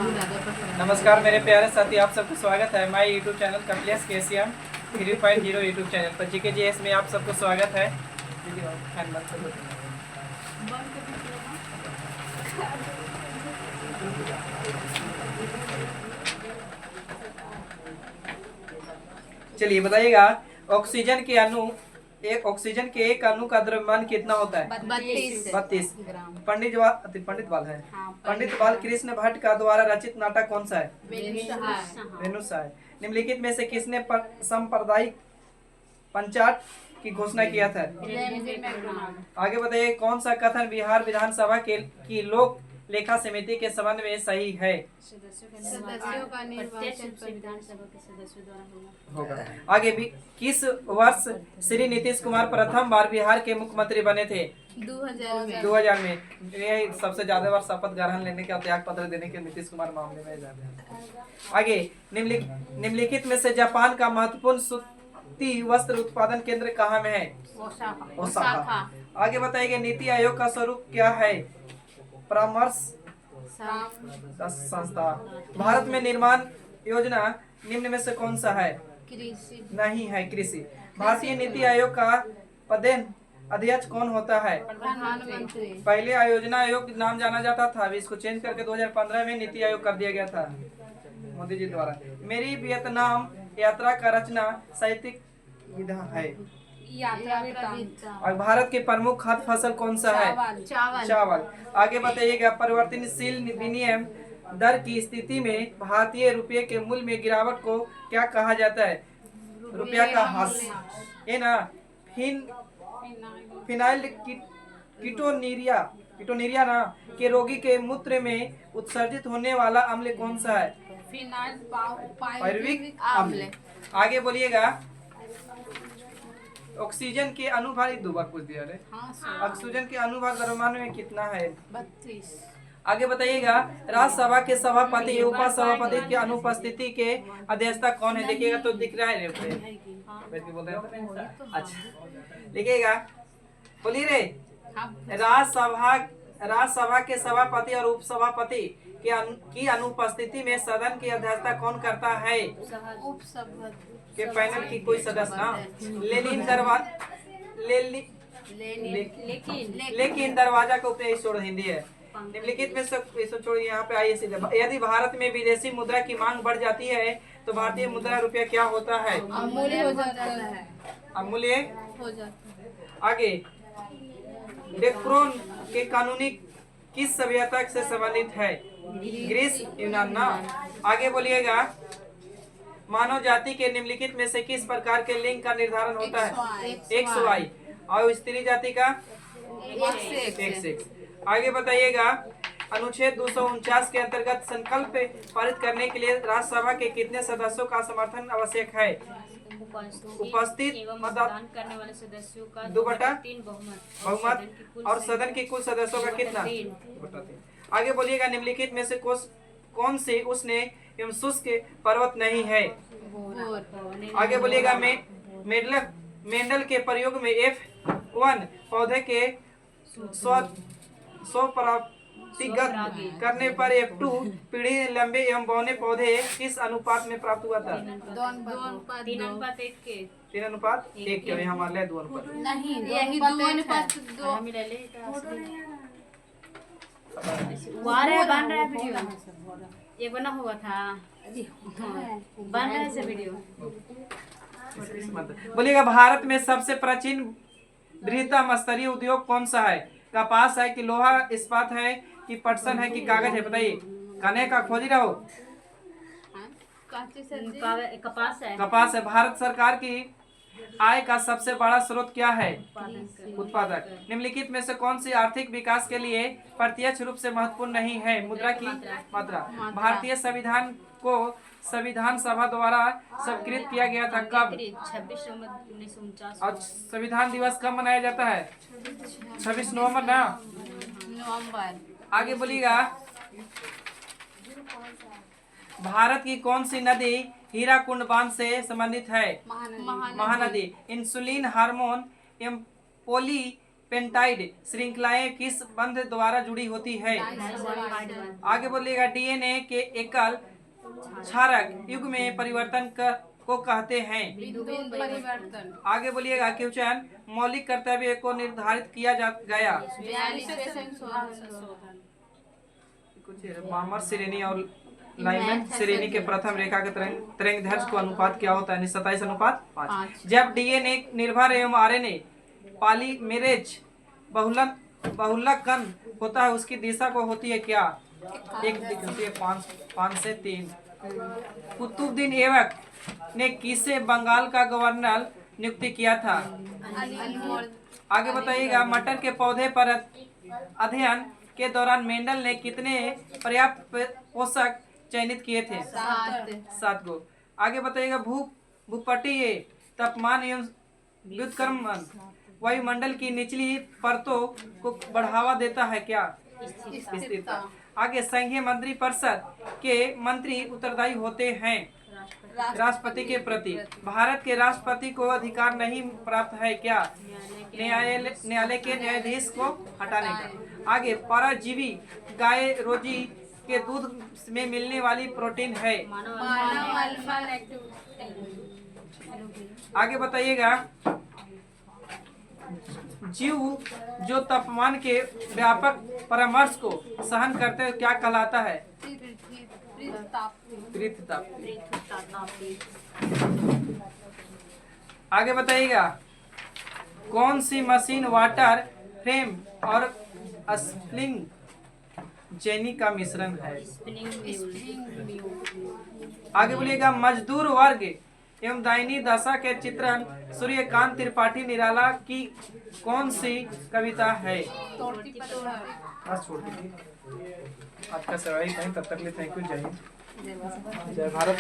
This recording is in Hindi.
नमस्कार मेरे प्यारे साथी, आप सबको स्वागत है my YouTube channel Kamlesh KCM 3.0 YouTube channel पर। जीके जी एस में आप सबको स्वागत है। चलिए बताइएगा, ऑक्सीजन के अणु ऑक्सीजन के एक अणु का द्रव्यमान कितना होता है? 32 ग्राम। पंडित बाल कृष्ण भट्ट का द्वारा रचित नाटक कौन सा है? वेणुसाय। निम्नलिखित में से किसने सांप्रदायिक पंचाट की घोषणा किया था? आगे बताइए, कौन सा कथन बिहार विधानसभा की लोक लेखा समिति के संबंध में सही है? सदस्यों का निर्वाचन विधानसभा के सदस्यों द्वारा होगा। आगे भी किस वर्ष श्री नीतीश कुमार प्रथम बार बिहार के मुख्यमंत्री बने थे? 2000 में। यही सबसे ज्यादा बार शपथ ग्रहण लेने के त्याग पत्र देने के नीतीश कुमार मामले में ज्यादा है। आगे निम्नलिखित में से जापान का महत्वपूर्ण सूती वस्त्र उत्पादन केंद्र कहाँ में है? ओसाका। आगे बताइए, नीति आयोग का स्वरूप क्या है? परामर्श संस्था। भारत में निर्माण योजना निम्न में से कौन सा है? कृषि। नहीं है, कृषि। भारतीय नीति आयोग का पदेन अध्यक्ष कौन होता है? प्रधानमंत्री। पहले आयोजना आयोग नाम जाना जाता था, अभी इसको चेंज करके 2015 में नीति आयोग कर दिया गया था मोदी जी द्वारा। मेरी वियतनाम यात्रा का रचना साहित्यिक विधा है। और भारत के प्रमुख खाद्य फसल कौन सा है? चावल। आगे बताइएगा, परिवर्तनशील विनिमय दर की स्थिति में भारतीय रुपये के मूल्य में गिरावट को क्या कहा जाता है? रुपया का ह्रास। ये ना फिनाइल कीटोनीरिया ना के रोगी के मूत्र में उत्सर्जित होने वाला अम्ल कौन सा है? पायरुविक अम्ल। आगे बोलिएगा, ऑक्सीजन के अनुभाग दो बार पूछ दिया। ऑक्सीजन के अनुभाग द्रव्यमान में कितना है? 32। आगे बताइएगा, राज्यसभा के सभापति उपसभापति की अनुपस्थिति के अध्यक्षता कौन है? देखिएगा तो दिख रहा है अच्छा लिखिएगा, बोलिए रे। राज्यसभा के सभापति और उपसभापति की अनुपस्थिति में सदन की अध्यक्षता कौन करता है? के पैनल की कोई सदस्य ना। लेकिन दरवाजा का उपयोग हिंदी है। निम्नलिखित में सब छोड़िए, यहाँ पे आइए सीधे। यदि भारत में विदेशी मुद्रा की मांग बढ़ जाती है तो भारतीय मुद्रा रुपया क्या होता है? अमूल्य हो जाता है। अमूल्य हो जाता है। आगे, डेक्रोन के कानूनी किस सभ्यता से संबंधित है? ग्रीस, यूनान ना। आगे बोलिएगा, मानव जाति के निम्नलिखित में से किस प्रकार के लिंग का निर्धारण होता है? X Y. और स्त्री जाति का एक्स। आगे बताइएगा, अनुच्छेद 249 के अंतर्गत संकल्प पारित करने के लिए राज्यसभा के कितने सदस्यों का समर्थन आवश्यक है? उपस्थित मतदान करने वाले सदस्यों का 2/3 बहुमत और सदन के कुल सदस्यों का कितना? 2/3। आगे बोलिएगा, निम्नलिखित में से कौन से उष्ण एवं शुष्क पर्वत नहीं है? आगे बोलिएगा, मेंडल के प्रयोग में F1 पौधे के स्वप्रतिगत करने पर F2 पीढ़ी लंबे एवं बौने पौधे किस अनुपात में प्राप्त हुआ था? 3:1 के। यहाँ मान लिया 2:1 नहीं, यही 2:2 मिला ले। बन रहा है वीडियो, ये बना हुआ था, बन रहा है से वीडियो। बोलिएगा, भारत में सबसे प्राचीन बृहत्तम स्तरीय उद्योग कौन सा है? कपास है कि लोहा इस्पात है कि पटसन है कि कागज है? बताइए, कने का खोज रहा हो? कपास है। भारत सरकार की आय का सबसे बड़ा स्रोत क्या है? उत्पादक। निम्नलिखित में से कौन सी आर्थिक विकास के लिए प्रत्यक्ष रूप से महत्वपूर्ण नहीं है? मुद्रा की मात्रा। भारतीय संविधान को संविधान सभा द्वारा स्वीकृत किया गया था कब? 26 नवंबर 1949। और संविधान दिवस कब मनाया जाता है? 26 नवंबर ना। आगे बोलिएगा, भारत की कौन सी नदी हीराकुंड बांध से संबंधित है? महानदी। इंसुलिन हार्मोन एवं पेंटाइड श्रृंखलाएं किस बंध द्वारा जुड़ी होती है? आगे बोलिएगा डीएनए के एकल क्षारक युग में परिवर्तन को कहते हैं। परिवर्तन। आगे बोलिएगा क्वेश्चन मौलिक कर्तव्य को निर्धारित किया गया। मामर श्रेणी और लाइमन श्रेणी के प्रथम रेखा के तरंगदैर्घ्य को अनुपात क्या होता है? 27:5। जब डीएनए निर्भर एवं आरएनए पॉलीमेरेज बहुलकन होता है उसकी दिशा को होती है क्या? एक होती है 5 से 3। कुतुबुद्दीन ऐबक ने किसे बंगाल का गवर्नर नियुक्त किया था? आगे बताइएगा मटर के पौधे पर अध्ययन के दौरान मेंडल ने कितने पर्याप्त पोषक चयनित किए थे? 7 को। आगे बताइएगा भूपटलीय तापमान एवं व्युत्क्रमण वायुमंडल की निचली परतों को बढ़ावा देता है क्या? स्थिरता। आगे संघीय मंत्री परिषद के मंत्री उत्तरदायी होते हैं राष्ट्रपति के प्रति। भारत के राष्ट्रपति को अधिकार नहीं प्राप्त है क्या? न्यायालय के न्यायाधीश को हटाने का। आगे परजीवी गाय रोजी के दूध में मिलने वाली प्रोटीन है। आगे बताइएगा जीव जो तापमान के व्यापक परामर्श को सहन करते हैं क्या कहलाता है? पृथ्वीताप। आगे बताइएगा कौन सी मशीन वाटर फ्रेम और स्प्रिंग जेनी का मिश्रण है? आगे बोलिएगा मजदूर वर्ग एवं दायनी दशा के चित्रण सूर्यकांत त्रिपाठी निराला की कौन सी कविता है? आज छोड़ दीजिए। आज का सवाल कहीं तब तक ले थैंक यू। जय हिंद जय भारत।